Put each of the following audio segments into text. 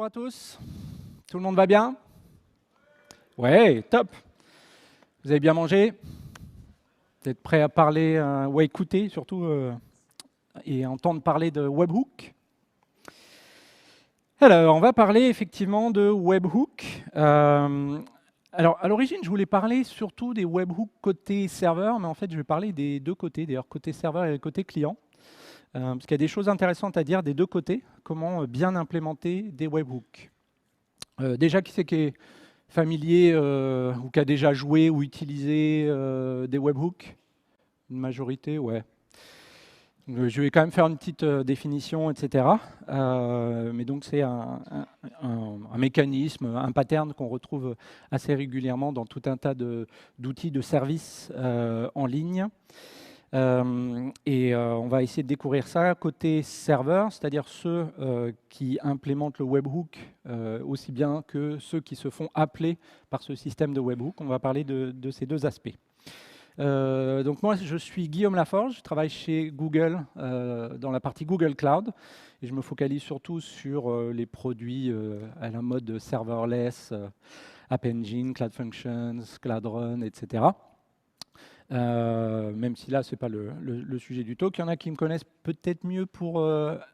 bonjour à tous. Tout le monde va bien? Ouais, top. Vous avez bien mangé? Vous êtes prêts à parler ou à écouter surtout et à entendre parler de webhook? Alors, on va parler effectivement de webhook. Alors, à l'origine, je voulais parler surtout des webhooks côté serveur, mais en fait, je vais parler des deux côtés, d'ailleurs, côté serveur et côté client. Parce qu'il y a des choses intéressantes à dire des deux côtés, comment bien implémenter des webhooks. Déjà, qui est familier ou qui a déjà joué ou utilisé des webhooks? Une majorité, ouais. Je vais quand même faire une petite définition, etc. Mais donc c'est un mécanisme, un pattern qu'on retrouve assez régulièrement dans tout un tas d'outils de services en ligne. On va essayer de découvrir ça côté serveur, c'est-à-dire ceux qui implémentent le webhook aussi bien que ceux qui se font appeler par ce système de webhook. On va parler de ces deux aspects. Donc moi, je suis Guillaume Laforge, je travaille chez Google dans la partie Google Cloud et je me focalise surtout sur les produits à la mode serverless, App Engine, Cloud Functions, Cloud Run, etc. Même si là, ce n'est pas le sujet du talk. Il y en a qui me connaissent peut-être mieux pour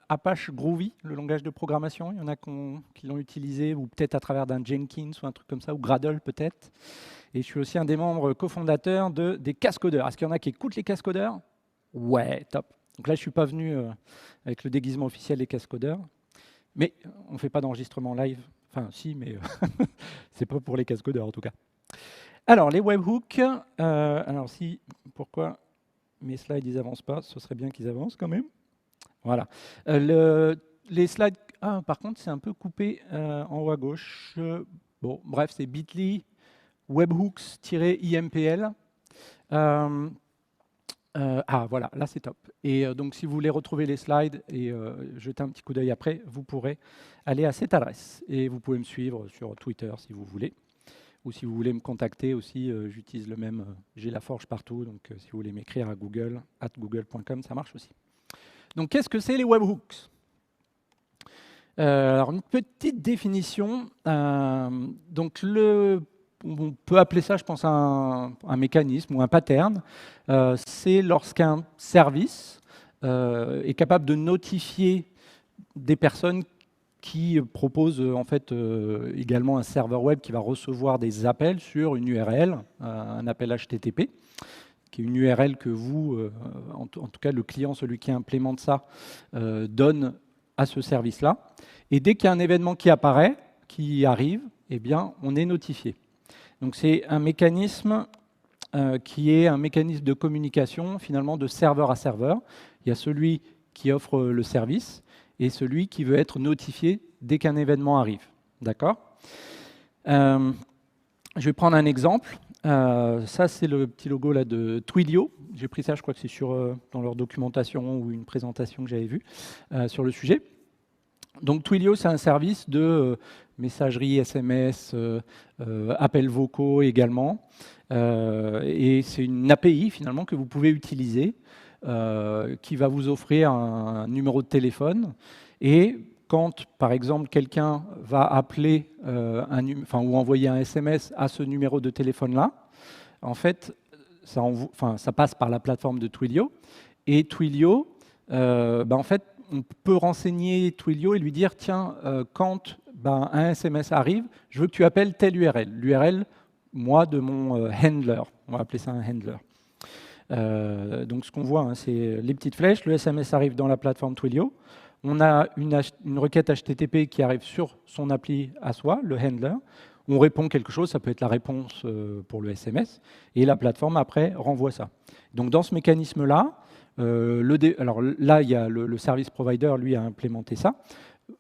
Apache Groovy, le langage de programmation. Il y en a qui l'ont utilisé, ou peut-être à travers d'un Jenkins ou un truc comme ça, ou Gradle peut-être. Et je suis aussi un des membres cofondateurs des Cascodeurs. Est-ce qu'il y en a qui écoutent les Cascodeurs? Ouais, top. Donc là, je ne suis pas venu avec le déguisement officiel des Cascodeurs. Mais on ne fait pas d'enregistrement live. Enfin, si, mais ce n'est pas pour les Cascodeurs en tout cas. Alors, les webhooks, pourquoi mes slides ils avancent pas? Ce serait bien qu'ils avancent quand même. Voilà. Les slides, par contre, c'est un peu coupé en haut à gauche. Bon, bref, c'est bit.ly webhooks-impl. Voilà, là c'est top. Et donc, si vous voulez retrouver les slides et jeter un petit coup d'œil après, vous pourrez aller à cette adresse. Et vous pouvez me suivre sur Twitter si vous voulez. Ou si vous voulez me contacter aussi, j'utilise le même, j'ai Laforge partout, donc si vous voulez m'écrire à Google, @google.com, ça marche aussi. Donc qu'est-ce que c'est les webhooks? Alors une petite définition, donc on peut appeler ça, je pense, un mécanisme ou un pattern. C'est lorsqu'un service est capable de notifier des personnes qui propose en fait également un serveur web qui va recevoir des appels sur une URL, un appel HTTP, qui est une URL que vous, en tout cas le client, celui qui implémente ça, donne à ce service-là. Et dès qu'il y a un événement qui apparaît, qui arrive, eh bien, on est notifié. Donc c'est un mécanisme qui est un mécanisme de communication finalement de serveur à serveur. Il y a celui qui offre le service et celui qui veut être notifié dès qu'un événement arrive. D'accord? Je vais prendre un exemple. Ça, c'est le petit logo là, de Twilio. J'ai pris ça, je crois que c'est dans leur documentation ou une présentation que j'avais vue sur le sujet. Donc Twilio, c'est un service de messagerie, SMS, appels vocaux également. Et c'est une API finalement que vous pouvez utiliser qui va vous offrir un numéro de téléphone. Et quand, par exemple, quelqu'un va appeler ou envoyer un SMS à ce numéro de téléphone-là, en fait, ça passe par la plateforme de Twilio. Et Twilio, en fait, on peut renseigner Twilio et lui dire, tiens, quand un SMS arrive, je veux que tu appelles telle URL. L'URL, moi, de mon handler. On va appeler ça un handler. Donc ce qu'on voit, c'est les petites flèches. Le SMS arrive dans la plateforme Twilio. On a une requête HTTP qui arrive sur son appli à soi, le handler. On répond quelque chose, ça peut être la réponse pour le SMS, et la plateforme après renvoie ça. Donc dans ce mécanisme-là, alors là, il y a le service provider, lui, a implémenté ça.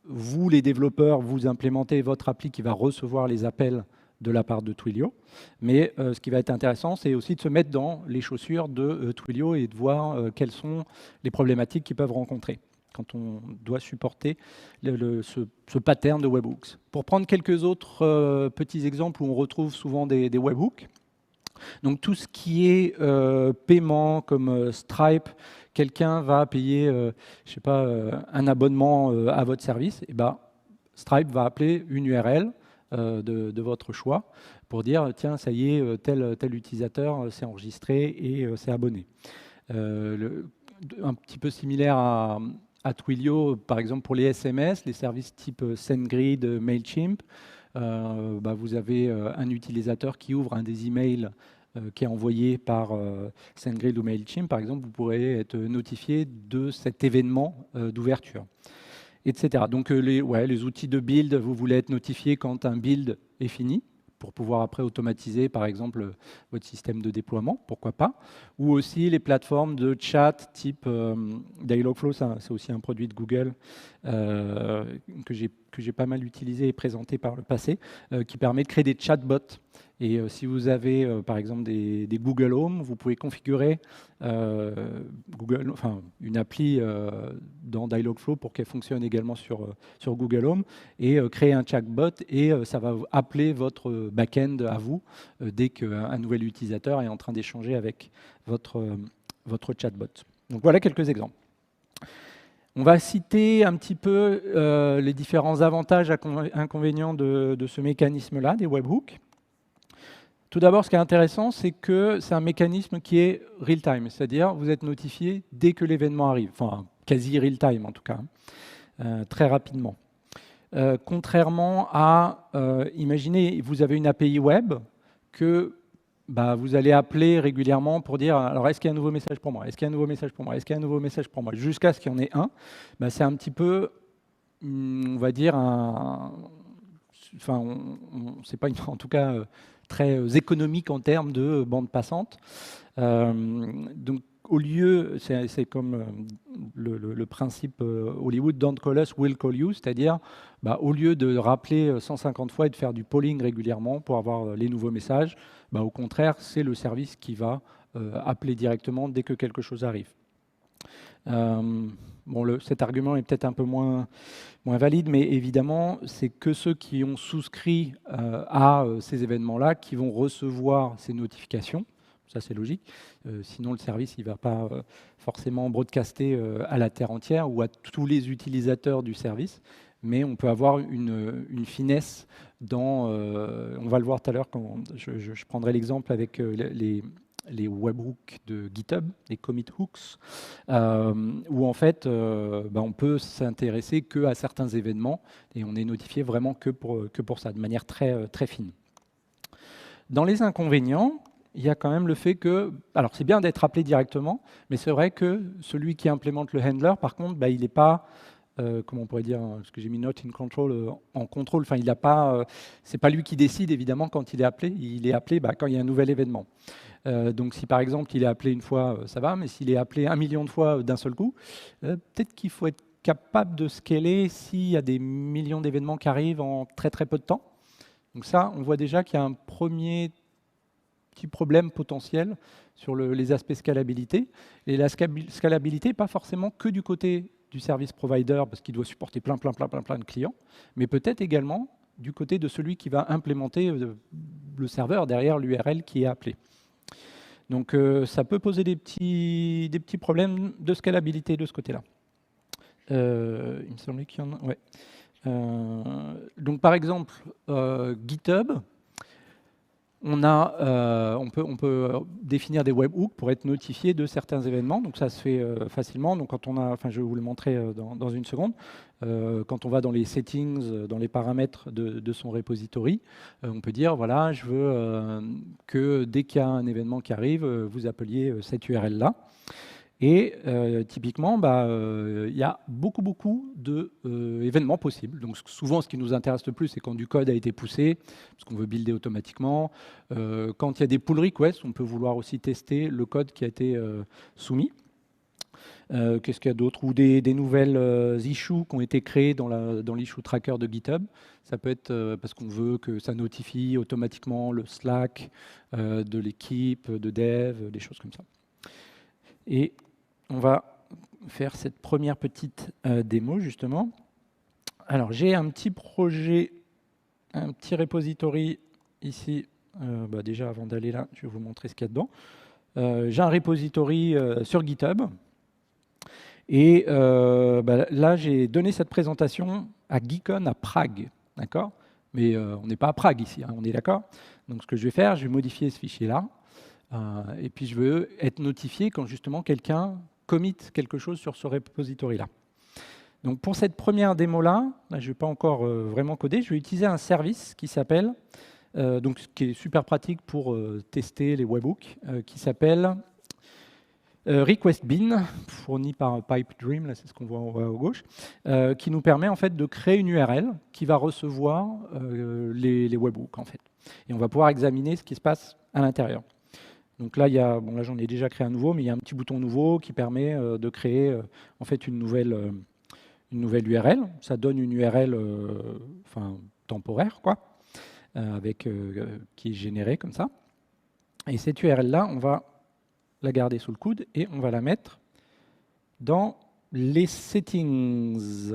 Vous, les développeurs, vous implémentez votre appli qui va recevoir les appels de la part de Twilio. Mais ce qui va être intéressant, c'est aussi de se mettre dans les chaussures de Twilio et de voir quelles sont les problématiques qu'ils peuvent rencontrer quand on doit supporter ce pattern de webhooks. Pour prendre quelques autres petits exemples où on retrouve souvent des webhooks, donc tout ce qui est paiement comme Stripe, quelqu'un va payer, je sais pas, un abonnement à votre service, et Stripe va appeler une URL de votre choix pour dire, tiens, ça y est, tel utilisateur s'est enregistré et s'est abonné. Un petit peu similaire à Twilio, par exemple pour les SMS, les services type SendGrid, Mailchimp, vous avez un utilisateur qui ouvre un des emails qui est envoyé par SendGrid ou Mailchimp, par exemple, vous pourrez être notifié de cet événement d'ouverture, etc. Donc les outils de build, vous voulez être notifié quand un build est fini, pour pouvoir après automatiser, par exemple, votre système de déploiement, pourquoi pas. Ou aussi les plateformes de chat type Dialogflow, c'est aussi un produit de Google que j'ai pas mal utilisé et présenté par le passé, qui permet de créer des chatbots. Et si vous avez, par exemple, des Google Home, vous pouvez configurer une appli dans Dialogflow pour qu'elle fonctionne également sur Google Home et créer un chatbot et ça va appeler votre back-end à vous dès qu'un nouvel utilisateur est en train d'échanger avec votre chatbot. Donc voilà quelques exemples. On va citer un petit peu les différents avantages et inconvénients de ce mécanisme-là, des webhooks. Tout d'abord, ce qui est intéressant, c'est que c'est un mécanisme qui est real-time, c'est-à-dire vous êtes notifié dès que l'événement arrive, enfin quasi real-time en tout cas, très rapidement. Contrairement à, imaginez, vous avez une API web que vous allez appeler régulièrement pour dire alors est-ce qu'il y a un nouveau message pour moi, est-ce qu'il y a un nouveau message pour moi, est-ce qu'il y a un nouveau message pour moi, jusqu'à ce qu'il y en ait un. C'est un petit peu, on va dire, c'est pas en tout cas très économique en termes de bande passante. Donc au lieu, c'est comme le principe Hollywood, don't call us, we'll call you, c'est-à-dire au lieu de rappeler 150 fois et de faire du polling régulièrement pour avoir les nouveaux messages, au contraire, c'est le service qui va appeler directement dès que quelque chose arrive. Cet argument est peut-être un peu moins valide, mais évidemment, c'est que ceux qui ont souscrit à ces événements-là qui vont recevoir ces notifications. Ça, c'est logique. Sinon, le service il ne va pas forcément broadcaster à la terre entière ou à tous les utilisateurs du service. Mais on peut avoir une finesse dans... on va le voir tout à l'heure quand je prendrai l'exemple avec les webhooks de GitHub, les commit hooks, où en fait, on peut s'intéresser qu'à certains événements et on est notifié vraiment que pour ça, de manière très, très fine. Dans les inconvénients, il y a quand même le fait que, alors c'est bien d'être appelé directement, mais c'est vrai que celui qui implémente le handler, par contre, il n'est pas, comment on pourrait dire, parce que j'ai mis not in control, en contrôle, enfin il n'a pas, c'est pas lui qui décide évidemment quand il est appelé quand il y a un nouvel événement. Donc si par exemple il est appelé une fois, ça va, mais s'il est appelé 1 million de fois d'un seul coup, peut-être qu'il faut être capable de scaler s'il y a des millions d'événements qui arrivent en très très peu de temps. Donc ça, on voit déjà qu'il y a un premier petit problème potentiel sur les aspects scalabilité. Et la scalabilité, pas forcément que du côté du service provider, parce qu'il doit supporter plein de clients, mais peut-être également du côté de celui qui va implémenter le serveur derrière l'URL qui est appelé. Donc ça peut poser des petits problèmes de scalabilité de ce côté-là. Il me semblait qu'il y en a... Ouais. Donc par exemple, GitHub, on peut définir des webhooks pour être notifié de certains événements. Donc ça se fait facilement. Donc quand je vais vous le montrer dans une seconde. Quand on va dans les settings, dans les paramètres de son repository, on peut dire voilà, je veux que dès qu'il y a un événement qui arrive, vous appeliez cette URL-là. Et typiquement, il y a beaucoup d'événements possibles. Donc souvent, ce qui nous intéresse le plus, c'est quand du code a été poussé, parce qu'on veut builder automatiquement. Quand il y a des pull requests, on peut vouloir aussi tester le code qui a été soumis. Qu'est-ce qu'il y a d'autre? Ou des nouvelles issues qui ont été créées dans l'issue tracker de GitHub. Ça peut être parce qu'on veut que ça notifie automatiquement le Slack de l'équipe, de dev, des choses comme ça. Et on va faire cette première petite démo, justement. Alors, j'ai un petit projet, un petit repository ici. Déjà, avant d'aller là, je vais vous montrer ce qu'il y a dedans. J'ai un repository sur GitHub. Et là, j'ai donné cette présentation à Geekon à Prague, d'accord? Mais on n'est pas à Prague ici, hein, on est d'accord? Donc ce que je vais faire, je vais modifier ce fichier-là, et puis je veux être notifié quand justement quelqu'un commit quelque chose sur ce repository-là. Donc pour cette première démo-là, je ne vais pas encore vraiment coder, je vais utiliser un service qui s'appelle, qui est super pratique pour tester les webhooks, qui s'appelle RequestBean, fourni par PipeDream, là c'est ce qu'on voit en haut à gauche, qui nous permet en fait de créer une URL qui va recevoir les webhooks en fait. Et on va pouvoir examiner ce qui se passe à l'intérieur. Donc là, là j'en ai déjà créé un nouveau, mais il y a un petit bouton nouveau qui permet de créer en fait une nouvelle URL. Ça donne une URL temporaire, quoi, qui est générée comme ça. Et cette URL-là, on va la garder sous le coude et on va la mettre dans les settings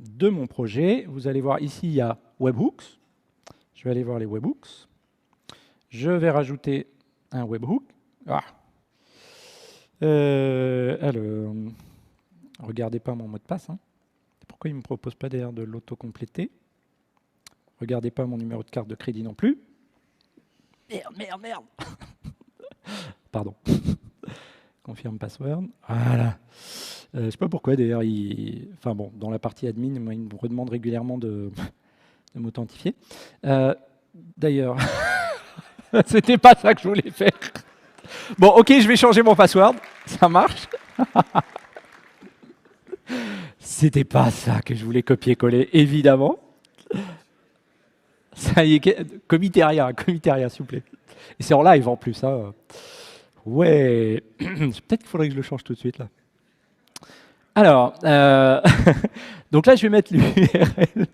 de mon projet. Vous allez voir ici, il y a webhooks. Je vais aller voir les webhooks. Je vais rajouter un webhook. Alors, regardez pas mon mot de passe. Hein. Pourquoi il ne me propose pas d'ailleurs de l'auto-compléter? Regardez pas mon numéro de carte de crédit non plus. Merde. Pardon. Confirme password. Voilà. Je ne sais pas pourquoi d'ailleurs. Dans la partie admin, il me redemande régulièrement de m'authentifier. D'ailleurs, c'était pas ça que je voulais faire. Bon, ok, je vais changer mon password. Ça marche. C'était pas ça que je voulais copier-coller, évidemment. Ça y est, comiteria, s'il vous plaît. Et c'est en live en plus. Hein. Ouais, peut-être qu'il faudrait que je le change tout de suite là. Alors, donc là je vais mettre l'URL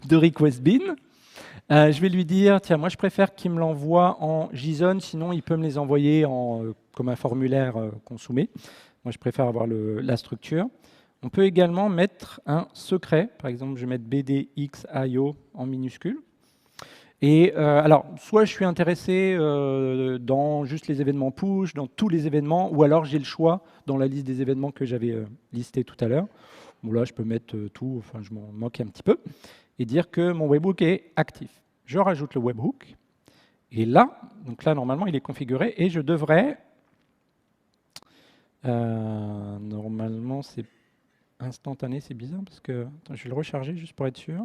de RequestBean. Je vais lui dire, tiens, moi je préfère qu'il me l'envoie en JSON, sinon il peut me les envoyer comme un formulaire qu'on soumet. Moi je préfère avoir la structure. On peut également mettre un secret, par exemple je vais mettre BDXIO en minuscule. Et alors, soit je suis intéressé dans juste les événements push, dans tous les événements, ou alors j'ai le choix dans la liste des événements que j'avais listé tout à l'heure. Bon là, je peux mettre tout, enfin je m'en moque un petit peu, et dire que mon webhook est actif. Je rajoute le webhook, et là, donc là normalement il est configuré, et je devrais, normalement c'est instantané, c'est bizarre, parce que, attends, je vais le recharger juste pour être sûr.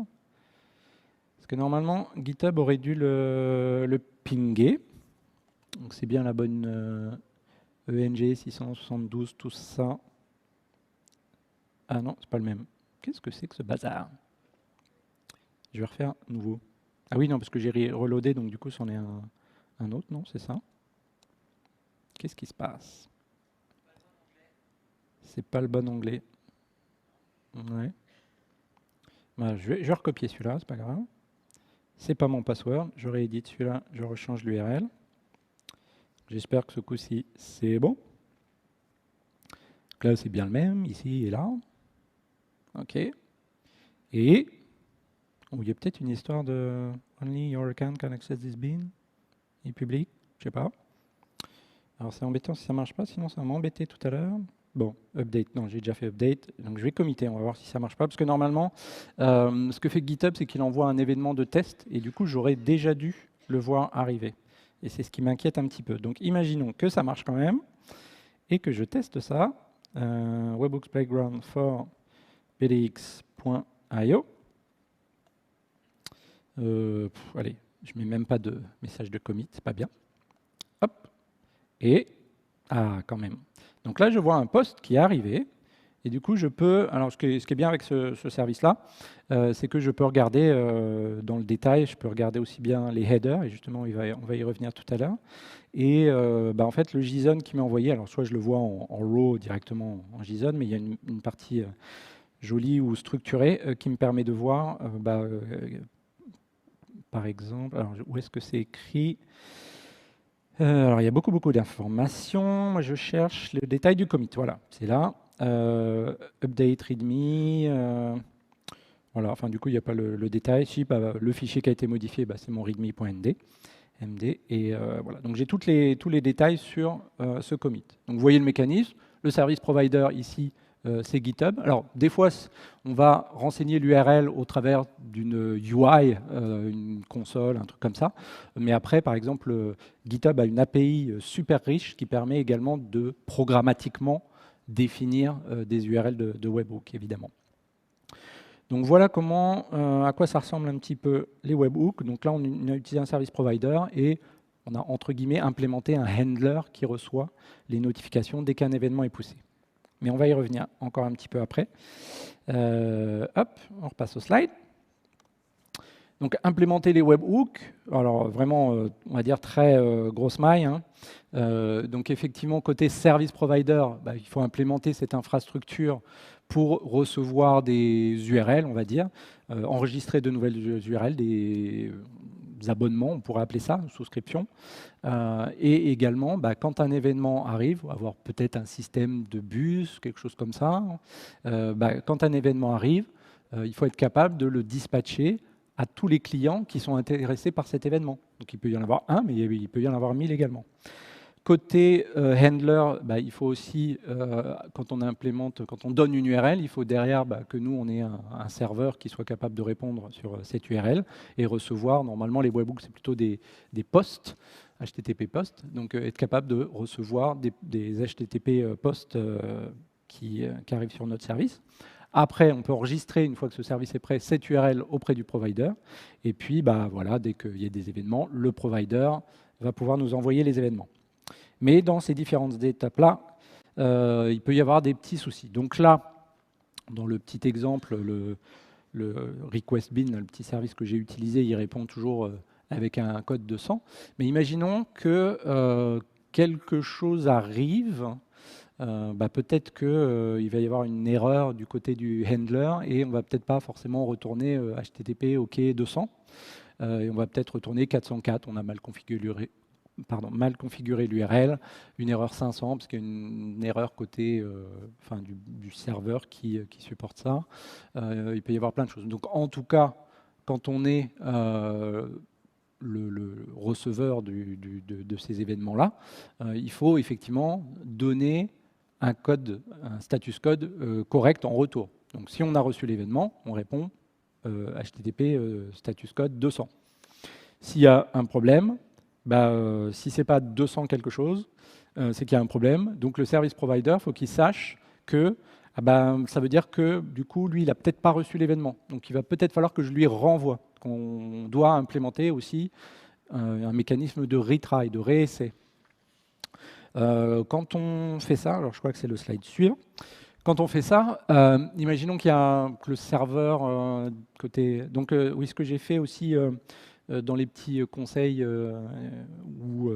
Parce que normalement, GitHub aurait dû le pinguer. Donc c'est bien la bonne ENG 672, tout ça. Ah non, c'est pas le même. Qu'est-ce que c'est que ce bazar? Je vais refaire nouveau. Ah oui, non, parce que j'ai reloadé, donc du coup, c'en est un autre, non? C'est ça? Qu'est-ce qui se passe? C'est pas le bon onglet. Ouais. Bah, je vais recopier celui-là, c'est pas grave. C'est pas mon password, je réédite celui-là, je rechange l'URL. J'espère que ce coup-ci, c'est bon. Donc là, c'est bien le même, ici et là. OK. Et il y a peut-être une histoire de Only your account can access this bean. Et public, je sais pas. Alors c'est embêtant si ça marche pas, sinon ça va m'embêter tout à l'heure. Bon, update, non, j'ai déjà fait update. Donc je vais committer, on va voir si ça marche pas. Parce que normalement, ce que fait GitHub, c'est qu'il envoie un événement de test. Et du coup, j'aurais déjà dû le voir arriver. Et c'est ce qui m'inquiète un petit peu. Donc imaginons que ça marche quand même. Et que je teste ça. Webhooks Playground for bdx.io. Allez, je mets même pas de message de commit, c'est pas bien. Hop. Et, quand même. Donc là, je vois un post qui est arrivé. Et du coup, je peux... Alors, ce qui est bien avec ce service-là, c'est que je peux regarder dans le détail, je peux regarder aussi bien les headers, et justement, on va y revenir tout à l'heure. Et en fait, le JSON qui m'est envoyé, alors soit je le vois en raw directement en JSON, mais il y a une partie jolie ou structurée qui me permet de voir, par exemple, alors où est-ce que c'est écrit? Alors, il y a beaucoup d'informations. Moi, je cherche le détail du commit. Voilà, c'est là. Update, readme. Voilà, enfin, du coup, il n'y a pas le détail. Si, le fichier qui a été modifié, c'est mon readme.md. Et voilà. Donc, j'ai tous les détails sur ce commit. Donc, vous voyez le mécanisme. Le service provider, ici, c'est GitHub. Alors, des fois, on va renseigner l'URL au travers d'une UI, une console, un truc comme ça. Mais après, par exemple, GitHub a une API super riche qui permet également de programmatiquement définir des URL de webhook, évidemment. Donc voilà à quoi ça ressemble un petit peu les webhooks. Donc là, on a utilisé un service provider et on a, entre guillemets, implémenté un handler qui reçoit les notifications dès qu'un événement est poussé. Mais on va y revenir encore un petit peu après. Hop, on repasse au slide. Donc implémenter les webhooks, alors vraiment, on va dire très grosse maille. Hein. Donc effectivement, côté service provider, il faut implémenter cette infrastructure pour recevoir des URL, on va dire, enregistrer de nouvelles URL, des abonnements, on pourrait appeler ça, une souscription. Et également, quand un événement arrive, avoir peut-être un système de bus, quelque chose comme ça, quand un événement arrive, il faut être capable de le dispatcher à tous les clients qui sont intéressés par cet événement. Donc il peut y en avoir un, mais il peut y en avoir 1000 également. Côté handler, il faut aussi, quand on donne une URL, il faut derrière que nous, on ait un serveur qui soit capable de répondre sur cette URL et recevoir, normalement les webhooks, c'est plutôt des posts, HTTP posts, donc être capable de recevoir des HTTP posts qui arrivent sur notre service. Après, on peut enregistrer, une fois que ce service est prêt, cette URL auprès du provider. Et puis, voilà, dès qu'il y a des événements, le provider va pouvoir nous envoyer les événements. Mais dans ces différentes étapes-là, il peut y avoir des petits soucis. Donc là, dans le petit exemple, le request bin, le petit service que j'ai utilisé, il répond toujours avec un code 200. Mais imaginons que quelque chose arrive. Peut-être qu'il va y avoir une erreur du côté du handler et on ne va peut-être pas forcément retourner HTTP OK 200. Et on va peut-être retourner 404. On a mal configuré l'URL, une erreur 500 parce qu'il y a une erreur côté du serveur qui supporte ça. Il peut y avoir plein de choses. Donc en tout cas, quand on est le receveur de ces événements-là, il faut effectivement donner un status code correct en retour. Donc si on a reçu l'événement, on répond HTTP status code 200. S'il y a un problème, si ce n'est pas 200 quelque chose, c'est qu'il y a un problème. Donc le service provider, il faut qu'il sache que ça veut dire que du coup, lui, il n'a peut-être pas reçu l'événement. Donc il va peut-être falloir que je lui renvoie. On doit implémenter aussi un mécanisme de retry, de réessai. Quand on fait ça, alors je crois que c'est le slide suivant, quand on fait ça, imaginons qu'il y a que le serveur côté... Donc oui, ce que j'ai fait aussi dans les petits conseils ou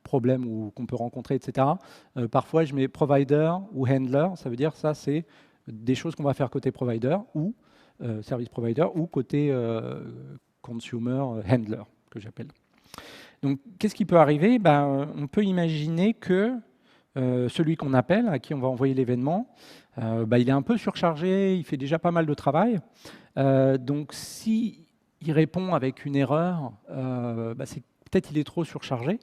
problèmes qu'on peut rencontrer, etc. Parfois, je mets provider ou handler, ça veut dire ça, c'est des choses qu'on va faire côté provider ou service provider ou côté consumer handler, que j'appelle. Donc, qu'est-ce qui peut arriver? On peut imaginer que celui qu'on appelle, à qui on va envoyer l'événement, il est un peu surchargé, il fait déjà pas mal de travail. Donc, si il répond avec une erreur, c'est peut-être qu'il est trop surchargé.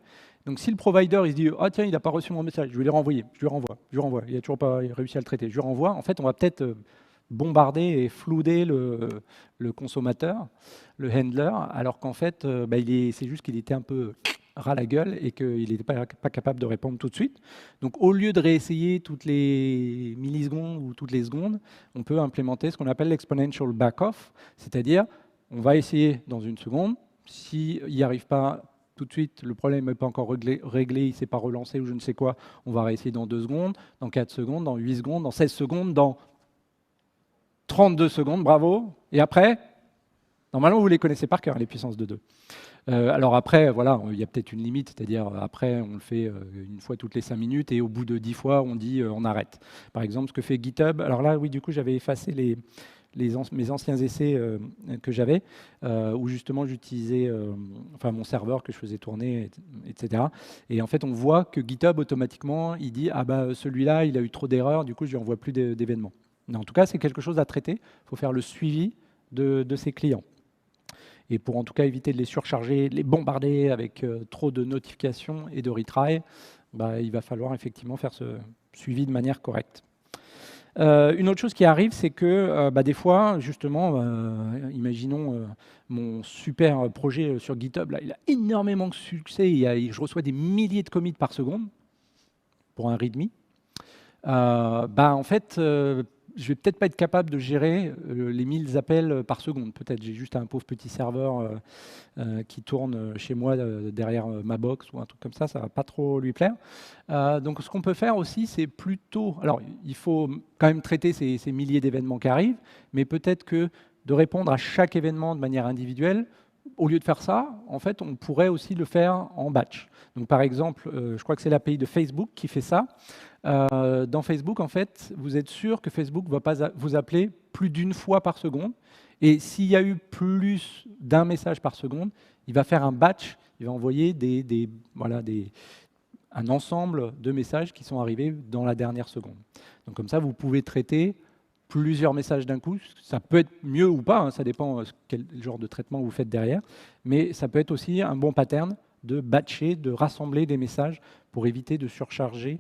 Donc, si le provider il se dit « Ah tiens, il n'a pas reçu mon message, je vais le renvoyer, je lui renvoie, il n'a toujours pas réussi à le traiter, je lui renvoie », en fait, on va peut-être bombarder et flouder le consommateur, le handler, alors qu'en fait, c'est juste qu'il était un peu ras la gueule et qu'il n'était pas capable de répondre tout de suite. Donc, au lieu de réessayer toutes les millisecondes ou toutes les secondes, on peut implémenter ce qu'on appelle l'exponential back-off, c'est-à-dire, on va essayer dans une seconde, s'il n'y arrive pas tout de suite, le problème n'est pas encore réglé, il ne s'est pas relancé ou je ne sais quoi, on va réessayer dans 2 secondes, dans 4 secondes, dans 8 secondes, dans 16 secondes, dans 32 secondes, bravo. Et après, normalement, vous les connaissez par cœur, les puissances de 2. Alors après, voilà, il y a peut-être une limite, c'est-à-dire après, on le fait une fois toutes les 5 minutes et au bout de 10 fois, on dit on arrête. Par exemple, ce que fait GitHub, alors là, oui, du coup, j'avais effacé mes anciens essais que j'avais, où justement j'utilisais mon serveur que je faisais tourner, etc. Et en fait, on voit que GitHub, automatiquement, il dit « Ah celui-là, il a eu trop d'erreurs, du coup, je lui envoie plus d'événements ». En tout cas, c'est quelque chose à traiter. Il faut faire le suivi de ses clients. Et pour en tout cas éviter de les surcharger, de les bombarder avec trop de notifications et de retry, il va falloir effectivement faire ce suivi de manière correcte. Une autre chose qui arrive, c'est que des fois, justement, imaginons mon super projet sur GitHub, là, il a énormément de succès, je reçois des milliers de commits par seconde pour un README. En fait, je vais peut-être pas être capable de gérer les 1000 appels par seconde. Peut-être j'ai juste un pauvre petit serveur qui tourne chez moi derrière ma box ou un truc comme ça va pas trop lui plaire. Donc ce qu'on peut faire aussi, c'est plutôt... Alors, il faut quand même traiter ces milliers d'événements qui arrivent, mais peut-être que de répondre à chaque événement de manière individuelle, au lieu de faire ça, en fait, on pourrait aussi le faire en batch. Donc par exemple, je crois que c'est l'API de Facebook qui fait ça. Dans Facebook, en fait, vous êtes sûr que Facebook ne va pas vous appeler plus d'une fois par seconde. Et s'il y a eu plus d'un message par seconde, il va faire un batch, il va envoyer un ensemble de messages qui sont arrivés dans la dernière seconde. Donc comme ça, vous pouvez traiter plusieurs messages d'un coup. Ça peut être mieux ou pas, hein, ça dépend quel genre de traitement vous faites derrière, mais ça peut être aussi un bon pattern de batcher, de rassembler des messages pour éviter de surcharger,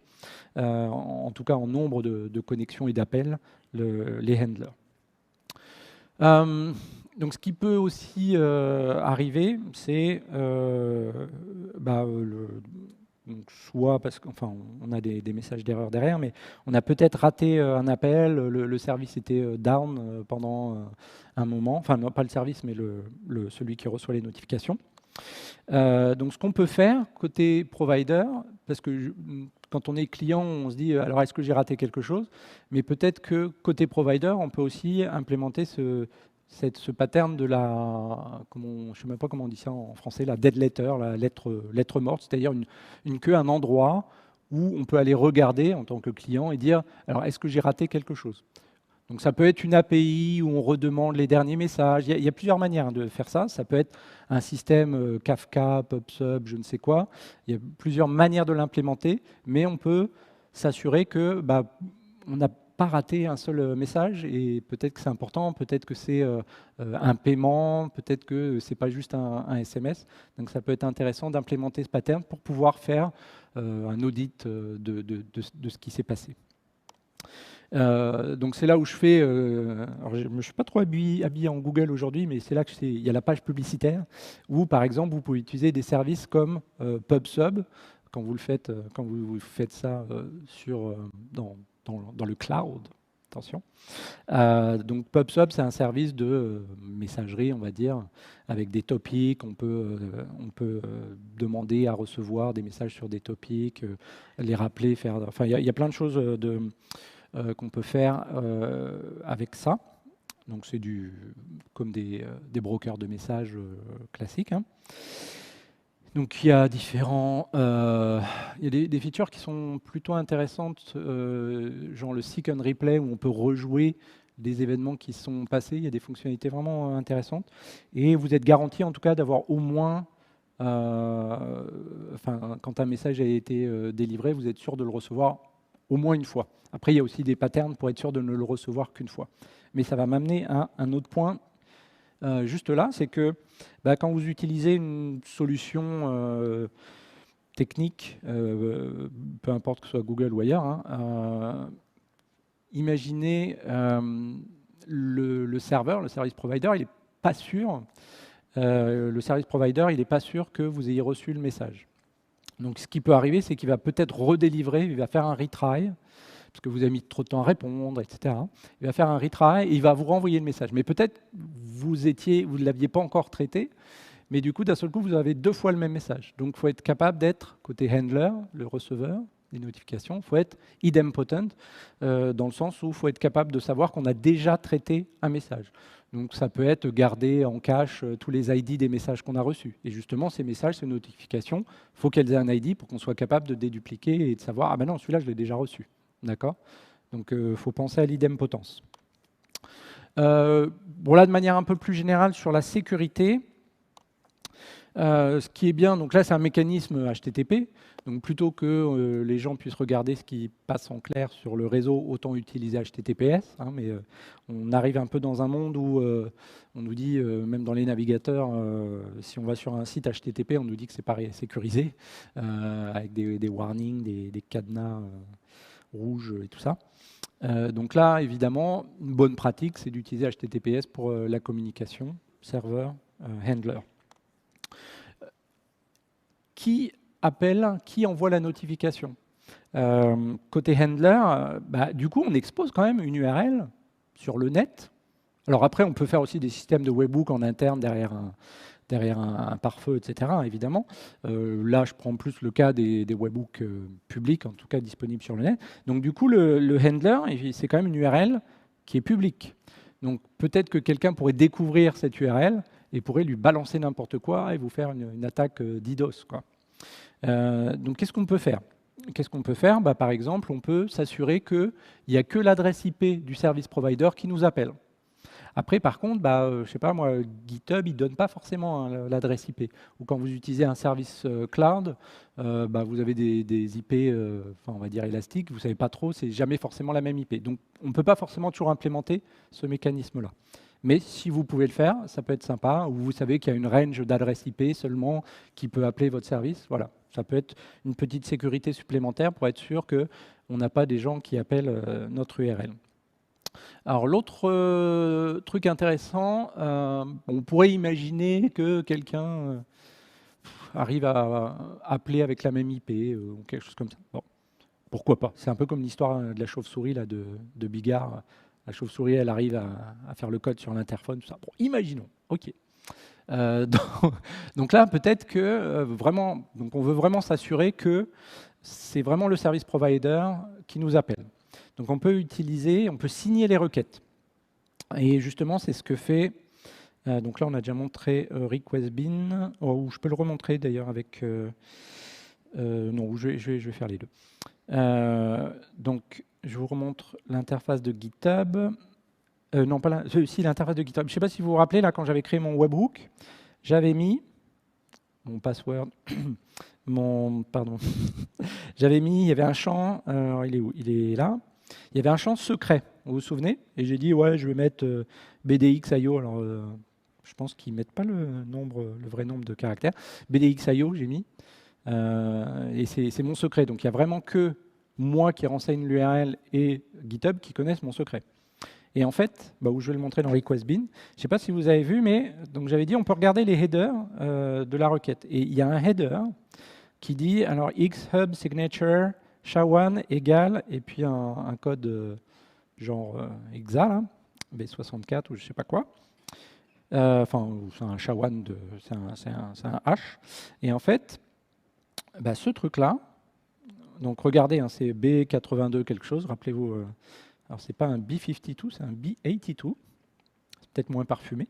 en tout cas en nombre de connexions et d'appels, les handlers. Donc ce qui peut aussi arriver, c'est soit parce qu'enfin on a des messages d'erreur derrière, mais on a peut-être raté un appel, le service était down pendant un moment, enfin non, pas le service, mais celui qui reçoit les notifications. Donc ce qu'on peut faire côté provider, parce que quand on est client, on se dit alors est-ce que j'ai raté quelque chose? Mais peut-être que côté provider, on peut aussi implémenter ce pattern de je ne sais même pas comment on dit ça en français, la dead letter, la lettre morte, c'est-à-dire une queue, un endroit où on peut aller regarder en tant que client et dire alors est-ce que j'ai raté quelque chose? Donc ça peut être une API où on redemande les derniers messages. Il y a plusieurs manières de faire ça. Ça peut être un système Kafka, PubSub, je ne sais quoi. Il y a plusieurs manières de l'implémenter, mais on peut s'assurer que on n'a pas raté un seul message et peut-être que c'est important, peut-être que c'est un paiement, peut-être que c'est pas juste un SMS. Donc ça peut être intéressant d'implémenter ce pattern pour pouvoir faire un audit de ce qui s'est passé. Donc c'est là où je fais, alors je ne suis pas trop habillé en Google aujourd'hui, mais c'est là qu'il y a la page publicitaire où par exemple vous pouvez utiliser des services comme PubSub quand vous faites ça dans le cloud. Attention. Donc PubSub c'est un service de messagerie, on va dire, avec des topics. On peut demander à recevoir des messages sur des topics, les rappeler, enfin il y a plein de choses qu'on peut faire avec ça. Donc c'est comme des brokers de messages classiques. Hein. Donc il y a des features qui sont plutôt intéressantes, genre le Seek and Replay où on peut rejouer des événements qui sont passés. Il y a des fonctionnalités vraiment intéressantes. Et vous êtes garanti en tout cas d'avoir au moins quand un message a été délivré, vous êtes sûr de le recevoir au moins une fois. Après, il y a aussi des patterns pour être sûr de ne le recevoir qu'une fois. Mais ça va m'amener à un autre point, juste là, c'est que quand vous utilisez une solution technique, peu importe que ce soit Google ou ailleurs, hein, imaginez le serveur, le service provider, il n'est pas sûr. Le service provider, il n'est pas sûr que vous ayez reçu le message. Donc ce qui peut arriver, c'est qu'il va peut-être redélivrer, il va faire un retry, parce que vous avez mis trop de temps à répondre, etc. Il va faire un retry et il va vous renvoyer le message. Mais peut-être vous ne l'aviez pas encore traité, mais du coup, d'un seul coup, vous avez 2 fois le même message. Donc il faut être capable d'être, côté handler, le receveur des notifications, il faut être idempotent, dans le sens où il faut être capable de savoir qu'on a déjà traité un message. Donc ça peut être garder en cache tous les ID des messages qu'on a reçus. Et justement, ces messages, ces notifications, il faut qu'elles aient un ID pour qu'on soit capable de dédupliquer et de savoir « Ah ben non, celui-là, je l'ai déjà reçu ». D'accord? Donc il faut penser à l'idempotence. Bon là, de manière un peu plus générale sur la sécurité, ce qui est bien, donc là c'est un mécanisme HTTP, donc plutôt que les gens puissent regarder ce qui passe en clair sur le réseau, autant utiliser HTTPS, hein, mais on arrive un peu dans un monde où on nous dit, même dans les navigateurs, si on va sur un site HTTP, on nous dit que c'est pas sécurisé, avec des warnings, des cadenas rouge et tout ça. Donc là, évidemment, une bonne pratique, c'est d'utiliser HTTPS pour la communication, serveur, handler. Qui appelle, qui envoie la notification? Côté handler, du coup, on expose quand même une URL sur le net. Alors après, on peut faire aussi des systèmes de webhook en interne derrière un pare-feu, etc., évidemment. Là, je prends plus le cas des webhooks publics, en tout cas disponibles sur le net. Donc du coup, le handler, c'est quand même une URL qui est publique. Donc peut-être que quelqu'un pourrait découvrir cette URL et pourrait lui balancer n'importe quoi et vous faire une attaque DDoS, quoi. Donc qu'est-ce qu'on peut faire? Par exemple, on peut s'assurer qu'il n'y a que l'adresse IP du service provider qui nous appelle. Après, par contre, je sais pas moi, GitHub, il ne donne pas forcément l'adresse IP. Ou quand vous utilisez un service cloud, vous avez des IP, on va dire élastiques, vous ne savez pas trop, c'est jamais forcément la même IP. Donc, on ne peut pas forcément toujours implémenter ce mécanisme-là. Mais si vous pouvez le faire, ça peut être sympa, ou vous savez qu'il y a une range d'adresses IP seulement qui peut appeler votre service. Voilà, ça peut être une petite sécurité supplémentaire pour être sûr qu'on n'a pas des gens qui appellent notre URL. Alors l'autre truc intéressant, on pourrait imaginer que quelqu'un arrive à appeler avec la même IP ou quelque chose comme ça. Bon, pourquoi pas? C'est un peu comme l'histoire de la chauve-souris là, de Bigard. La chauve-souris, elle arrive à faire le code sur l'interphone, tout ça. Bon, imaginons, ok. Donc là, peut-être que vraiment, donc on veut vraiment s'assurer que c'est vraiment le service provider qui nous appelle. Donc on peut signer les requêtes. Et justement, c'est ce que fait, donc là on a déjà montré request-bin, ou je peux le remontrer d'ailleurs avec, non, je vais faire les deux. Donc je vous remontre l'interface de GitHub. Non, pas l'interface de GitHub. Je ne sais pas si vous vous rappelez, là, quand j'avais créé mon webhook, j'avais mis mon password, pardon, il y avait un champ, il est où? Il est là. Il y avait un champ secret, vous vous souvenez? Et j'ai dit, ouais, je vais mettre BDXIO. Alors, je pense qu'ils ne mettent pas le vrai nombre de caractères. BDXIO, j'ai mis. Et c'est mon secret. Donc, il n'y a vraiment que moi qui renseigne l'URL et GitHub qui connaissent mon secret. Et en fait, où je vais le montrer dans request-bin, je ne sais pas si vous avez vu, mais j'avais dit on peut regarder les headers de la requête. Et il y a un header qui dit alors xhub signature SHA-1 égale, et puis un code genre exa, là, B64 ou je ne sais pas quoi. Enfin, c'est un SHA-1, c'est un hash. Et en fait, ce truc-là, donc regardez, hein, c'est B82 quelque chose, rappelez-vous. Alors, ce n'est pas un B52, c'est un B82. C'est peut-être moins parfumé.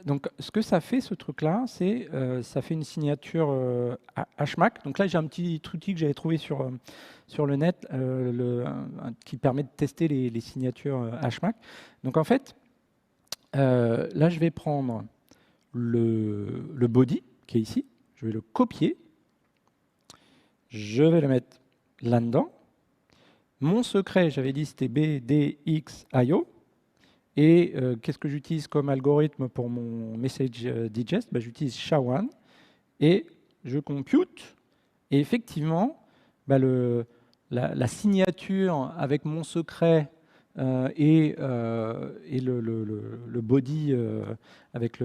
Donc, ce que ça fait, ce truc-là, c'est ça fait une signature HMAC. Donc là, j'ai un petit outil que j'avais trouvé sur le net qui permet de tester les signatures HMAC. Donc, en fait, là, je vais prendre le body, qui est ici. Je vais le copier. Je vais le mettre là-dedans. Mon secret, j'avais dit, c'était BDXIO. Et qu'est-ce que j'utilise comme algorithme pour mon message digest? J'utilise SHA-1 et je compute. Et effectivement, la signature avec mon secret et le body avec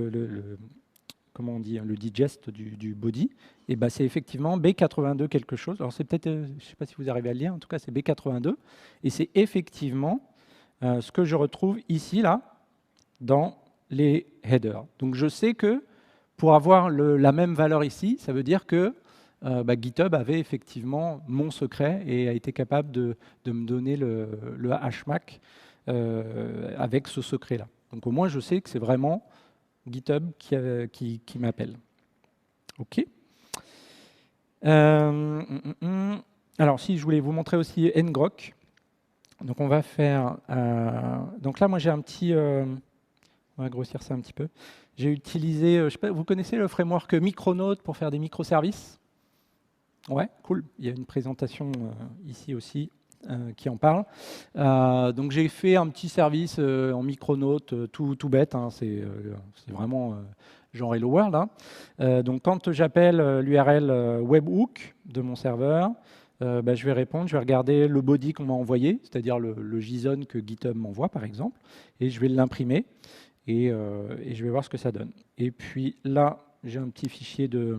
comment on dit, le digest du body, et c'est effectivement B82 quelque chose. Alors c'est peut-être, je ne sais pas si vous arrivez à le lire, en tout cas c'est B82, et c'est effectivement ce que je retrouve ici, là, dans les headers. Donc je sais que pour avoir la même valeur ici, ça veut dire que GitHub avait effectivement mon secret et a été capable de me donner le HMAC avec ce secret-là. Donc au moins je sais que c'est vraiment GitHub qui m'appelle. OK. Alors si je voulais vous montrer aussi ngrok. Donc on va faire. Donc là, moi j'ai un petit. On va grossir ça un petit peu. J'ai utilisé. Je sais pas, vous connaissez le framework Micronaut pour faire des microservices? Ouais, cool. Il y a une présentation ici aussi qui en parle. Donc j'ai fait un petit service en Micronaut, tout bête. Hein, c'est vraiment genre Hello World. Hein. Donc quand j'appelle l'URL webhook de mon serveur, je vais répondre, je vais regarder le body qu'on m'a envoyé, c'est-à-dire le JSON que GitHub m'envoie, par exemple, et je vais l'imprimer et je vais voir ce que ça donne. Et puis là, j'ai un petit fichier de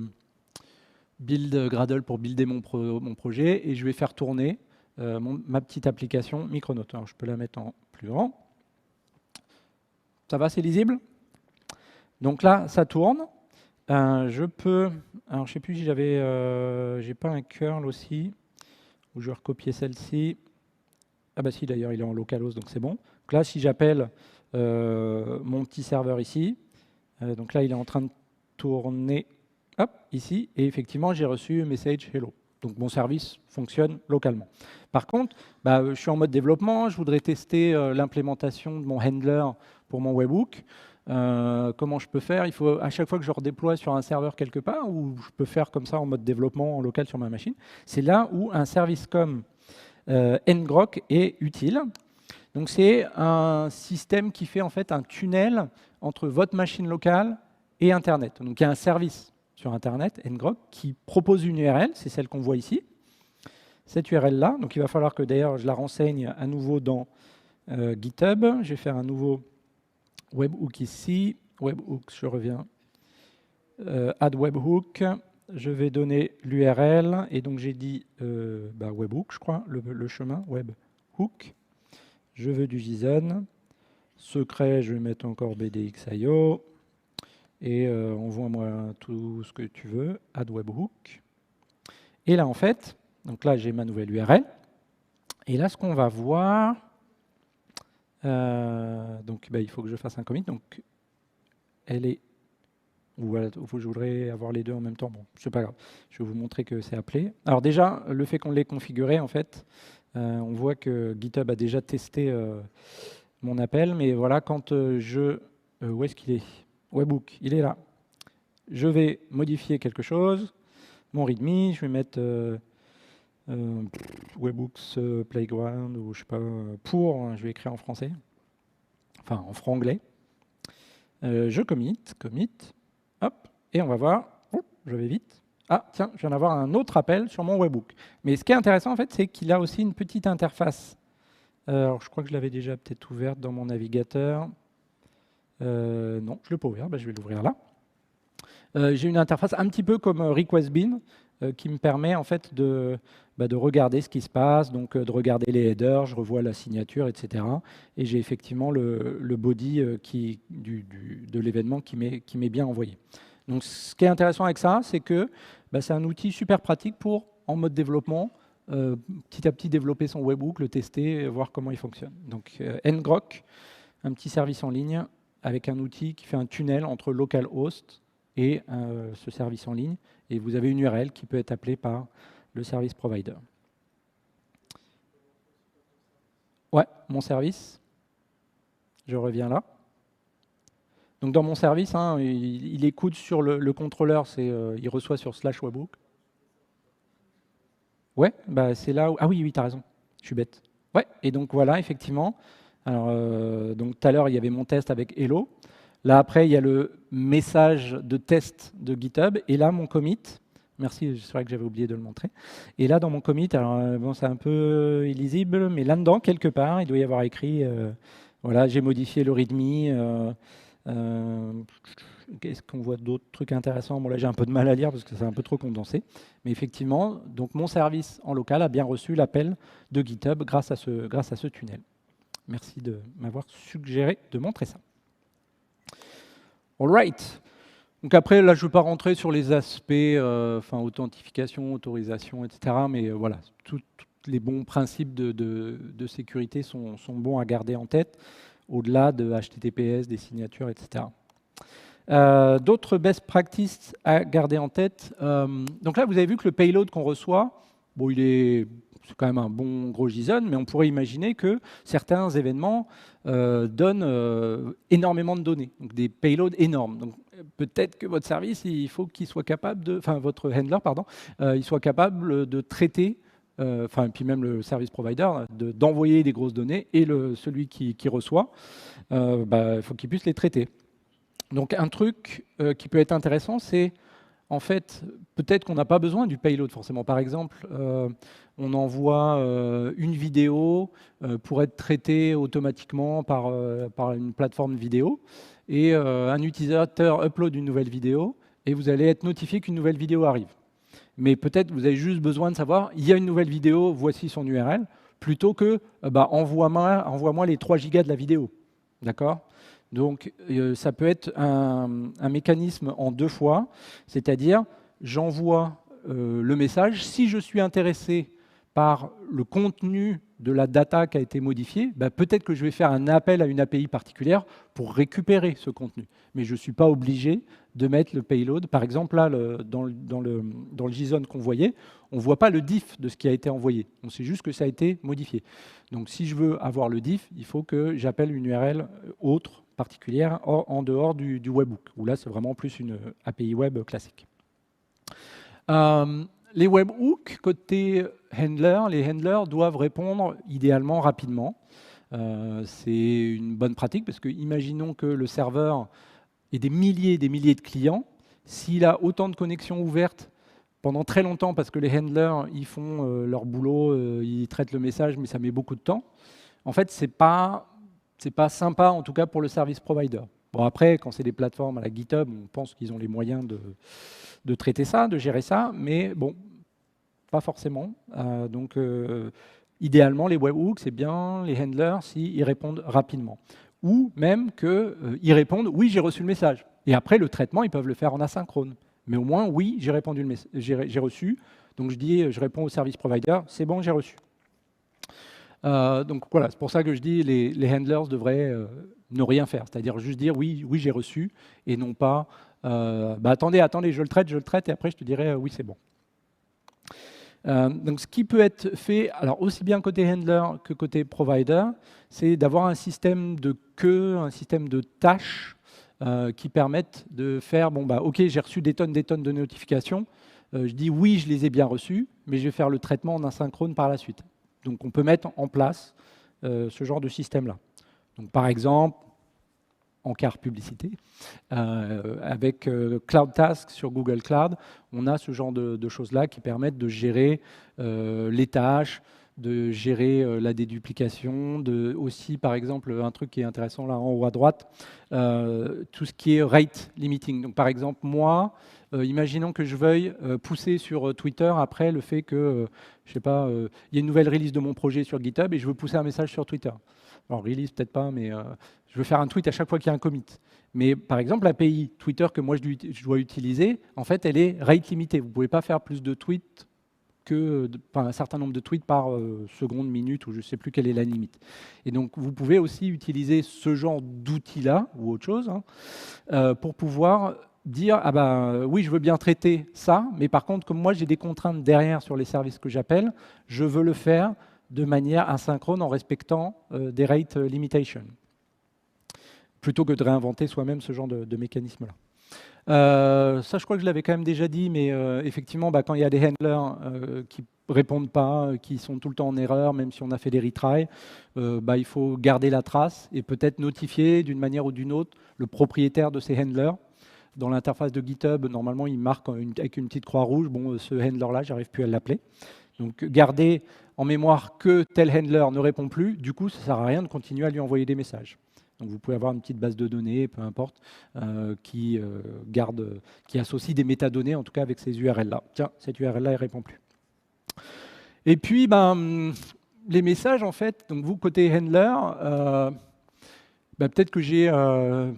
build Gradle pour builder mon projet et je vais faire tourner ma petite application Micronaut. Alors, je peux la mettre en plus grand. Ça va, c'est lisible? Donc là, ça tourne. Je peux... Alors, je ne sais plus si j'ai pas un curl aussi, où je vais recopier celle-ci. Ah bah si, d'ailleurs, il est en localhost, donc c'est bon. Donc là, si j'appelle mon petit serveur ici, donc là, il est en train de tourner, hop, ici, et effectivement, j'ai reçu un message hello. Donc mon service fonctionne localement. Par contre, je suis en mode développement, je voudrais tester l'implémentation de mon handler pour mon webhook. Comment je peux faire? Il faut à chaque fois que je redéploie sur un serveur quelque part, ou je peux faire comme ça en mode développement en local sur ma machine. C'est là où un service comme ngrok est utile. Donc c'est un système qui fait en fait un tunnel entre votre machine locale et Internet. Donc il y a un service sur Internet, ngrok, qui propose une URL, c'est celle qu'on voit ici. Cette URL-là, donc il va falloir que d'ailleurs je la renseigne à nouveau dans GitHub. Je vais faire un nouveau webhook ici. Webhook, je reviens. Add webhook. Je vais donner l'URL. Et donc j'ai dit webhook, je crois, le chemin, webhook. Je veux du JSON. Secret, je vais mettre encore BDXIO. Et envoie-moi tout ce que tu veux. Add webhook. Et là, en fait, donc là, j'ai ma nouvelle URL. Et là, ce qu'on va voir, il faut que je fasse un commit. Donc, elle est... Voilà, je voudrais avoir les deux en même temps. Bon, c'est pas grave. Je vais vous montrer que c'est appelé. Alors déjà, le fait qu'on l'ait configuré, en fait, on voit que GitHub a déjà testé mon appel. Mais voilà, quand où est-ce qu'il est? Webhook, il est là. Je vais modifier quelque chose. Mon README, je vais mettre Webhooks Playground ou je sais pas, je vais écrire en français, enfin en franglais. Je commit, hop, et on va voir, je vais vite. Ah, tiens, je viens d'avoir un autre appel sur mon webhook. Mais ce qui est intéressant, en fait, c'est qu'il a aussi une petite interface. Alors, je crois que je l'avais déjà peut-être ouverte dans mon navigateur. Non, je ne l'ai pas ouvert, je vais l'ouvrir là. J'ai une interface un petit peu comme RequestBean qui me permet en fait de regarder ce qui se passe, donc de regarder les headers, je revois la signature, etc. Et j'ai effectivement le body de l'événement qui m'est bien envoyé. Donc ce qui est intéressant avec ça, c'est que c'est un outil super pratique pour, en mode développement, petit à petit développer son webhook, le tester, voir comment il fonctionne. Donc ngrok, un petit service en ligne avec un outil qui fait un tunnel entre localhost et ce service en ligne. Et vous avez une URL qui peut être appelée par le service provider. Ouais, mon service. Je reviens là. Donc dans mon service, il écoute sur le contrôleur, il reçoit sur /webhook. Ouais, c'est là où... Ah oui, tu as raison, je suis bête. Ouais, et donc voilà, effectivement. Alors, donc tout à l'heure, il y avait mon test avec Hello. Là, après, il y a le message de test de GitHub. Et là, mon commit. Merci, c'est vrai que j'avais oublié de le montrer. Et là, dans mon commit, alors bon, c'est un peu illisible, mais là-dedans, quelque part, il doit y avoir écrit voilà, j'ai modifié le README. Est-ce qu'on voit d'autres trucs intéressants? Bon, là, j'ai un peu de mal à lire parce que c'est un peu trop condensé. Mais effectivement, donc mon service en local a bien reçu l'appel de GitHub grâce à ce tunnel. Merci de m'avoir suggéré de montrer ça. All right. Donc après, là, je ne veux pas rentrer sur les aspects, authentification, autorisation, etc. Mais voilà, tous les bons principes de sécurité sont bons à garder en tête, au-delà de HTTPS, des signatures, etc. D'autres best practices à garder en tête. Donc là, vous avez vu que le payload qu'on reçoit, bon, c'est quand même un bon gros JSON, mais on pourrait imaginer que certains événements donnent énormément de données, donc des payloads énormes. Donc peut-être que votre service, il faut qu'il soit capable votre handler, pardon, il soit capable de traiter, et puis même le service provider, d'envoyer des grosses données, et celui qui reçoit, il faut qu'il puisse les traiter. Donc un truc qui peut être intéressant, c'est en fait, peut-être qu'on n'a pas besoin du payload forcément. Par exemple, on envoie une vidéo pour être traitée automatiquement par une plateforme vidéo, et un utilisateur upload une nouvelle vidéo, et vous allez être notifié qu'une nouvelle vidéo arrive. Mais peut-être vous avez juste besoin de savoir, il y a une nouvelle vidéo, voici son URL, plutôt que envoie-moi les 3 gigas de la vidéo. D'accord ? Donc, ça peut être un mécanisme en 2 fois, c'est-à-dire, j'envoie le message. Si je suis intéressé par le contenu de la data qui a été modifiée, peut-être que je vais faire un appel à une API particulière pour récupérer ce contenu. Mais je ne suis pas obligé de mettre le payload. Par exemple, là, dans le JSON qu'on voyait, on ne voit pas le diff de ce qui a été envoyé. On sait juste que ça a été modifié. Donc, si je veux avoir le diff, il faut que j'appelle une URL autre, particulière, en dehors du webhook, où là, c'est vraiment plus une API web classique. Les webhooks, côté handler, les handlers doivent répondre idéalement rapidement. C'est une bonne pratique, parce que imaginons que le serveur ait des milliers de clients. S'il a autant de connexions ouvertes pendant très longtemps, parce que les handlers, ils font leur boulot, ils traitent le message, mais ça met beaucoup de temps, en fait, c'est pas sympa, en tout cas pour le service provider. Bon, après, quand c'est des plateformes à la GitHub, on pense qu'ils ont les moyens de traiter ça, de gérer ça, mais bon, pas forcément. Donc, idéalement, les webhooks, c'est bien les handlers s'ils répondent rapidement. Ou même qu'ils répondent « oui, j'ai reçu le message ». Et après, le traitement, ils peuvent le faire en asynchrone. Mais au moins, oui, j'ai reçu. Donc, je réponds au service provider, c'est bon, j'ai reçu. Donc voilà, c'est pour ça que je dis les handlers devraient ne rien faire, c'est-à-dire juste dire oui, j'ai reçu, et non pas attendez, je le traite, et après je te dirai oui, c'est bon. Donc ce qui peut être fait, alors aussi bien côté handler que côté provider, c'est d'avoir un système de queue, un système de tâches qui permettent de faire, ok, j'ai reçu des tonnes de notifications, je dis oui, je les ai bien reçues, mais je vais faire le traitement en asynchrone par la suite. Donc on peut mettre en place ce genre de système-là. Donc par exemple, en quart publicité, avec Cloud Task sur Google Cloud, on a ce genre de choses-là qui permettent de gérer les tâches, de gérer la déduplication, aussi par exemple un truc qui est intéressant là en haut à droite, tout ce qui est rate limiting. Donc par exemple moi, imaginons que je veuille pousser sur Twitter après le fait que, je sais pas, il y a une nouvelle release de mon projet sur GitHub et je veux pousser un message sur Twitter. Alors release peut-être pas, mais je veux faire un tweet à chaque fois qu'il y a un commit. Mais par exemple, l'API Twitter que moi je dois utiliser, en fait, elle est rate limitée. Vous ne pouvez pas faire plus de tweets un certain nombre de tweets par seconde, minute, ou je ne sais plus quelle est la limite. Et donc, vous pouvez aussi utiliser ce genre d'outil-là, ou autre chose, pour pouvoir dire, oui, je veux bien traiter ça, mais par contre, comme moi, j'ai des contraintes derrière sur les services que j'appelle, je veux le faire de manière asynchrone en respectant des rate limitations, plutôt que de réinventer soi-même ce genre de mécanisme-là. Ça, je crois que je l'avais quand même déjà dit, mais effectivement, quand il y a des handlers qui ne répondent pas, qui sont tout le temps en erreur, même si on a fait des retries, il faut garder la trace et peut-être notifier d'une manière ou d'une autre le propriétaire de ces handlers. Dans l'interface de GitHub, normalement, il marque avec une petite croix rouge, bon, ce handler-là, j'arrive plus à l'appeler. Donc, garder en mémoire que tel handler ne répond plus, du coup, ça ne sert à rien de continuer à lui envoyer des messages. Donc vous pouvez avoir une petite base de données, peu importe, qui associe des métadonnées, en tout cas avec ces URL-là. Tiens, cette URL-là, elle ne répond plus. Et puis, les messages, en fait, donc vous, côté handler, peut-être que j'ai, je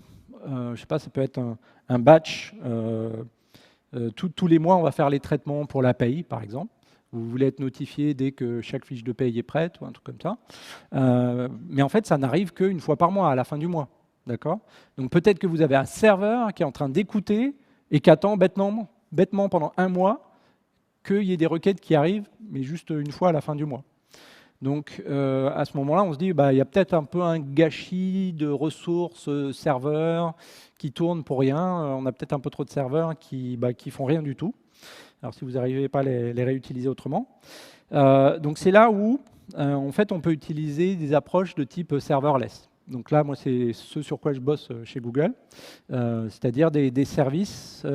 ne sais pas, ça peut être un batch. Tous les mois, on va faire les traitements pour la paye, par exemple. Vous voulez être notifié dès que chaque fiche de paye est prête ou un truc comme ça. Mais en fait, ça n'arrive qu'une fois par mois, à la fin du mois. D'accord ? Donc peut-être que vous avez un serveur qui est en train d'écouter et qui attend bêtement pendant un mois qu'il y ait des requêtes qui arrivent, mais juste une fois à la fin du mois. Donc à ce moment-là, on se dit il y a peut-être un peu un gâchis de ressources serveurs qui tournent pour rien. On a peut-être un peu trop de serveurs qui font rien du tout. Alors si vous n'arrivez pas à les réutiliser autrement. Donc c'est là où en fait, on peut utiliser des approches de type serverless. Donc là, moi, c'est ce sur quoi je bosse chez Google, c'est-à-dire des services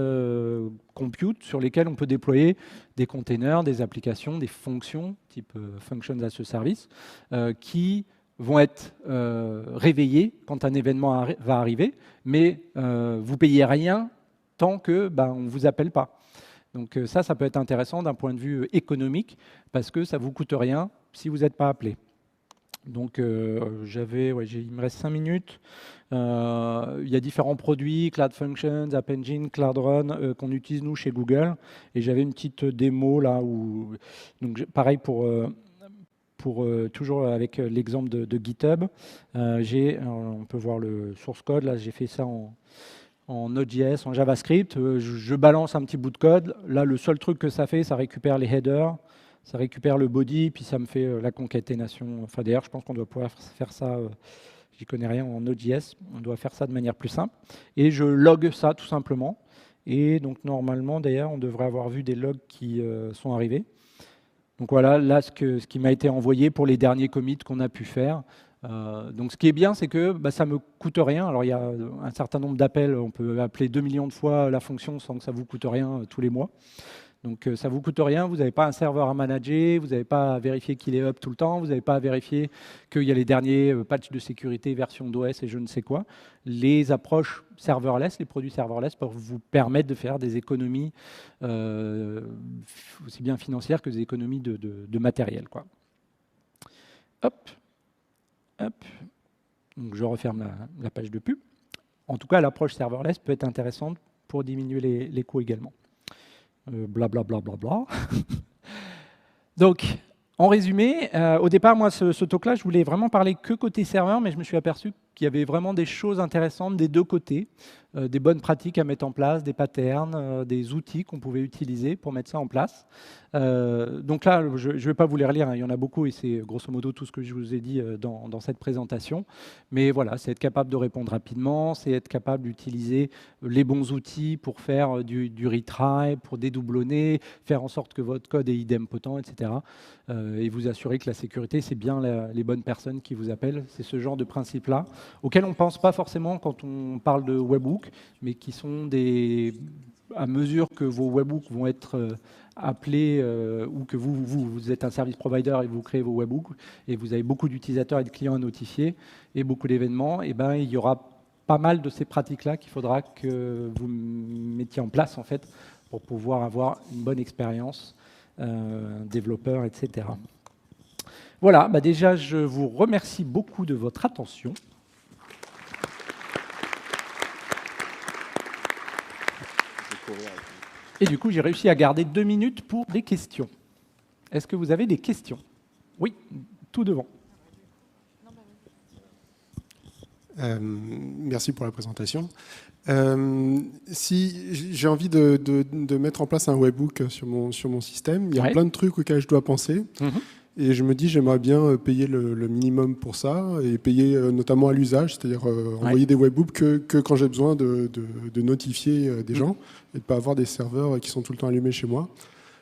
compute sur lesquels on peut déployer des containers, des applications, des fonctions, type Functions as a Service, qui vont être réveillés quand un événement va arriver, mais vous payez rien tant que on ne vous appelle pas. Donc ça peut être intéressant d'un point de vue économique, parce que ça ne vous coûte rien si vous n'êtes pas appelé. Donc il me reste 5 minutes. Il y a différents produits, Cloud Functions, App Engine, Cloud Run, qu'on utilise nous chez Google. Et j'avais une petite démo là où, donc pareil toujours avec l'exemple de GitHub. On peut voir le source code. Là, j'ai fait ça en Node.js, en JavaScript. Je balance un petit bout de code. Là, le seul truc que ça fait, ça récupère les headers. Ça récupère le body, puis ça me fait la concaténation. Enfin, d'ailleurs, je pense qu'on doit pouvoir faire ça, j'y connais rien en Node.js, on doit faire ça de manière plus simple. Et je log ça tout simplement. Et donc, normalement, d'ailleurs, on devrait avoir vu des logs qui sont arrivés. Donc voilà, là, ce qui m'a été envoyé pour les derniers commits qu'on a pu faire. Donc, ce qui est bien, c'est que ça ne me coûte rien. Alors, il y a un certain nombre d'appels. On peut appeler 2 millions de fois la fonction sans que ça vous coûte rien tous les mois. Donc ça ne vous coûte rien, vous n'avez pas un serveur à manager, vous n'avez pas à vérifier qu'il est up tout le temps, vous n'avez pas à vérifier qu'il y a les derniers patchs de sécurité, version d'OS et je ne sais quoi. Les approches serverless, les produits serverless peuvent vous permettre de faire des économies aussi bien financières que des économies de matériel, quoi. Hop, hop. Donc je referme la page de pub. En tout cas, l'approche serverless peut être intéressante pour diminuer les coûts également. Blablabla. Donc, en résumé, au départ, moi, ce talk-là, je voulais vraiment parler que côté serveur, mais je me suis aperçu qu'il y avait vraiment des choses intéressantes des deux côtés, des bonnes pratiques à mettre en place, des patterns, des outils qu'on pouvait utiliser pour mettre ça en place. Donc là, je ne vais pas vous les relire, hein, il y en a beaucoup et c'est grosso modo tout ce que je vous ai dit dans cette présentation. Mais voilà, c'est être capable de répondre rapidement, c'est être capable d'utiliser les bons outils pour faire du retry, pour dédoublonner, faire en sorte que votre code est idempotent, etc. Et vous assurer que la sécurité, c'est bien les bonnes personnes qui vous appellent. C'est ce genre de principe-là, auquel on ne pense pas forcément quand on parle de webhook, mais qui sont à mesure que vos webhooks vont être appelés ou que vous êtes un service provider et vous créez vos webhooks et vous avez beaucoup d'utilisateurs et de clients à notifier et beaucoup d'événements, et il y aura pas mal de ces pratiques-là qu'il faudra que vous mettiez en place en fait pour pouvoir avoir une bonne expérience développeur, etc. Voilà, déjà je vous remercie beaucoup de votre attention. Et du coup, j'ai réussi à garder 2 minutes pour des questions. Est-ce que vous avez des questions? Oui, tout devant. Merci pour la présentation. Si j'ai envie de mettre en place un webhook sur mon système, il y a plein de trucs auxquels je dois penser. Et je me dis, j'aimerais bien payer le minimum pour ça et payer notamment à l'usage, c'est-à-dire envoyer des webhooks que quand j'ai besoin de notifier des gens et de ne pas avoir des serveurs qui sont tout le temps allumés chez moi.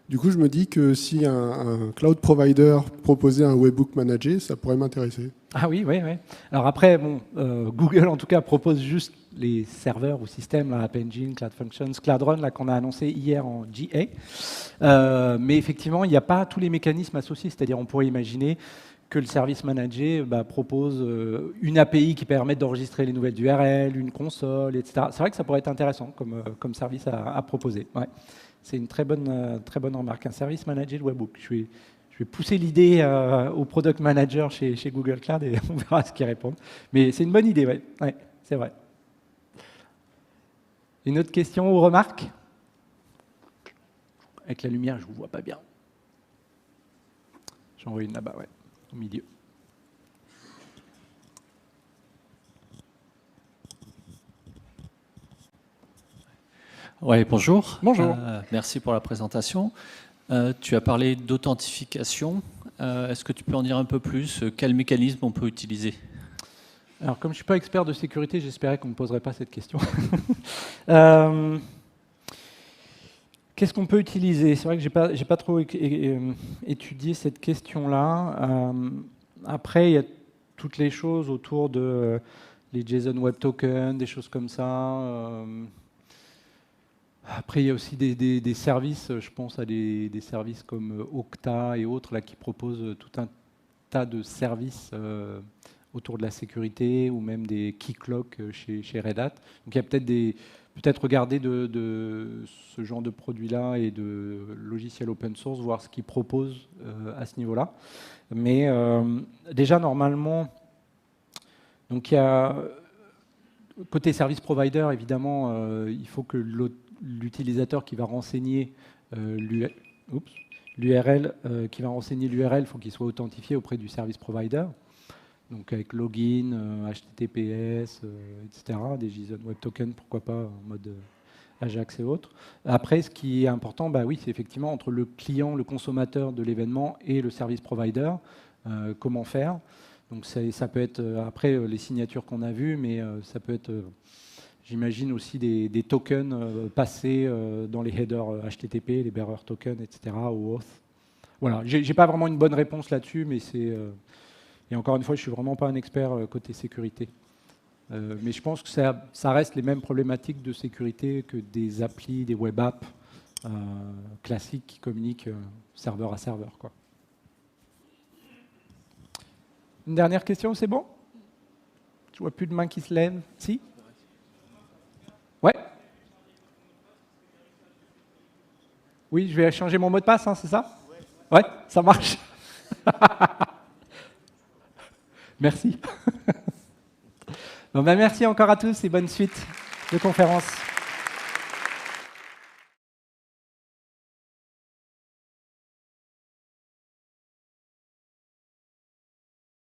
Du coup, je me dis que si un cloud provider proposait un webhook managé, ça pourrait m'intéresser. Ah oui. Alors après, Google en tout cas propose juste les serveurs ou systèmes, App Engine, Cloud Functions, Cloud Run, là qu'on a annoncé hier en GA. Mais effectivement, il n'y a pas tous les mécanismes associés. C'est-à-dire, on pourrait imaginer que le service manager propose une API qui permet d'enregistrer les nouvelles URL, une console, etc. C'est vrai que ça pourrait être intéressant comme service à proposer. Ouais. C'est une très bonne remarque. Un service manager de webhook. Je vais pousser l'idée au product manager chez Google Cloud et on verra ce qu'ils répondent. Mais c'est une bonne idée, ouais. Ouais, c'est vrai. Une autre question ou remarque? Avec la lumière, je ne vous vois pas bien. J'en vois une là-bas, ouais, au milieu. Oui, bonjour. Bonjour. Merci pour la présentation. Tu as parlé d'authentification. Est-ce que tu peux en dire un peu plus? Quel mécanisme on peut utiliser? Alors, comme je ne suis pas expert de sécurité, j'espérais qu'on ne me poserait pas cette question. Qu'est-ce qu'on peut utiliser? C'est vrai que je n'ai pas trop étudié cette question-là. Après, il y a toutes les choses autour de les JSON Web Tokens, des choses comme ça. Après, il y a aussi des services, je pense à des services comme Okta et autres là, qui proposent tout un tas de services autour de la sécurité ou même des Keycloak chez Red Hat. Donc il y a peut-être regarder de ce genre de produits-là et de logiciels open source, voir ce qu'ils proposent à ce niveau-là. Mais déjà, normalement, donc il y a côté service provider, évidemment, il faut que l'utilisateur qui va renseigner l'URL, il faut qu'il soit authentifié auprès du service provider. Donc avec login, HTTPS, etc., des JSON Web Tokens, pourquoi pas en mode Ajax et autres. Après, ce qui est important, oui, c'est effectivement entre le client, le consommateur de l'événement et le service provider, comment faire. Donc ça peut être, après, les signatures qu'on a vues, mais ça peut être, j'imagine aussi des tokens passés dans les headers HTTP, les bearer tokens, etc., ou auth. Voilà, j'ai pas vraiment une bonne réponse là-dessus, mais c'est... Et encore une fois, je ne suis vraiment pas un expert côté sécurité. Mais je pense que ça reste les mêmes problématiques de sécurité que des applis, des web apps classiques qui communiquent serveur à serveur, quoi. Une dernière question, c'est bon? Je vois plus de mains qui se lèvent. Si? Ouais? Oui, je vais changer mon mot de passe, hein, c'est ça? Ouais, ça marche. Merci. Bon, merci encore à tous et bonne suite de conférence.